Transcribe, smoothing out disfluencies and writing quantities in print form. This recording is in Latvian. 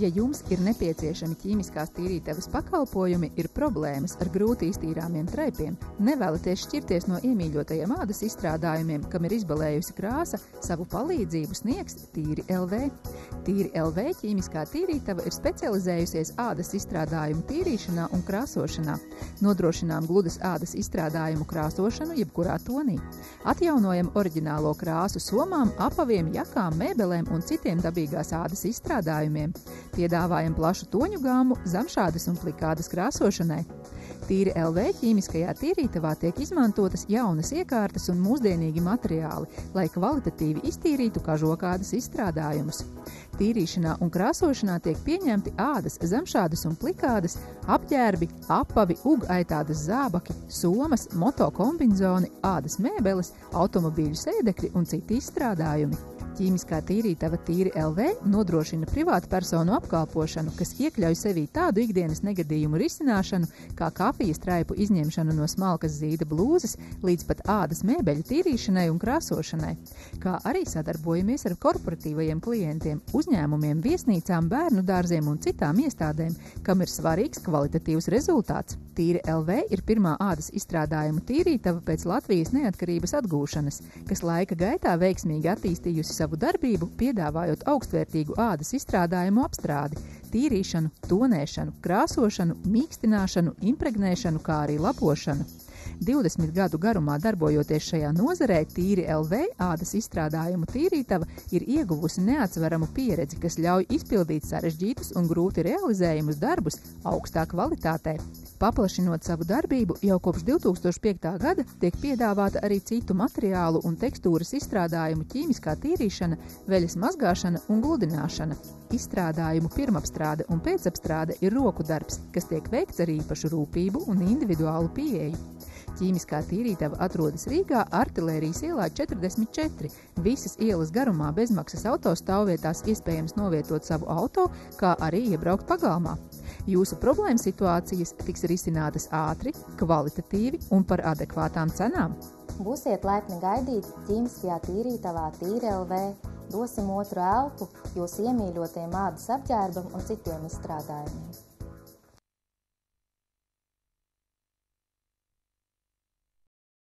Ja jums ir nepieciešami ķīmiskās tīrītavas pakalpojumi, ir problēmas ar grūti iztīrāmiem traipiem, nevēlaties šķirties no iemīļotajiem ādas izstrādājumiem, kam ir izbalējusi krāsa, savu palīdzību sniegs Tīri LV. Tīri LV ķīmiskā tīrītava ir specializējusies ādas izstrādājumu tīrīšanā un krāsošanā. Nodrošinām gludas ādas izstrādājumu krāsošanu jebkurā tonī. Atjaunojam oriģinālo krāsu somām, apaviem, jakām, mēbelēm un citiem dabīgās ādas izstrādājumiem. Piedāvājam plašu toņu gāmu zamšādas un plikādas krāsošanai. Tīri LV ķīmiskajā tīrītavā tiek izmantotas jaunas iekārtas un mūsdienīgi materiāli, lai kvalitatīvi iztīrītu kažokādas izstrādājumus. Tīrīšanā un krāsošanā tiek pieņemti ādas, zamšādas un plikādas, apģērbi, apavi, ugaitādas zābaki, somas, motokombinzoni, ādas mēbeles, automobīļu sēdekļi un citi izstrādājumi. Ķīmiskā tīrītava Tīri LV nodrošina privātu personu apkalpošanu, kas iekļauj sevī tādu ikdienas negadījumu risināšanu, kā kafijas traipu izņemšanu no smalkas zīda blūzes, līdz pat ādas mēbeļu tīrīšanai un krāsošanai, kā arī sadarbojamies ar korporatīvajiem klientiem, uzņēmumiem, viesnīcām, bērnu dārziem un citām iestādēm, kam ir svarīgs kvalitatīvs rezultāts. Tīri LV ir pirmā ādas izstrādājumu tīrītava pēc Latvijas neatkarības atgūšanas, kas laika gaitā veiksmīgi attīstījusi savu darbību, piedāvājot augstvērtīgu ādas izstrādājumu apstrādi, tīrīšanu, tonēšanu, krāsošanu, mīkstināšanu, impregnēšanu, kā arī labošanu. 20 gadu garumā darbojoties šajā nozarē, Tīri LV ādas izstrādājumu tīrītava ir ieguvusi neatsveramu pieredzi, kas ļauj izpildīt sarežģītus un grūti realizējumus darbus augstā kvalitātē. Paplašinot savu darbību, jau kopš 2005. gada tiek piedāvāta arī citu materiālu un tekstūras izstrādājumu ķīmiskā tīrīšana, veļas mazgāšana un gludināšana. Izstrādājumu pirmapstrāde un pēcapstrāde ir roku darbs, kas tiek veikts ar īpašu rūpību un individuālu pieeju. Ķīmiskā tīrītava atrodas Rīgā, Artilērijas ielā 44. Visas ielas garumā bezmaksas autostāvvietās iespējams novietot savu auto, kā arī iebraukt pagalmā. Jūsu problēma situācijas tiks risinātas ātri, kvalitatīvi un par adekvātām cenām. Būsiet laipni gaidīti ķīmiskajā tīrītavā Tīri LV. Dosim otru elpu jūsu iemīļotiem ādas apģērbam un citiem izstrādājumiem.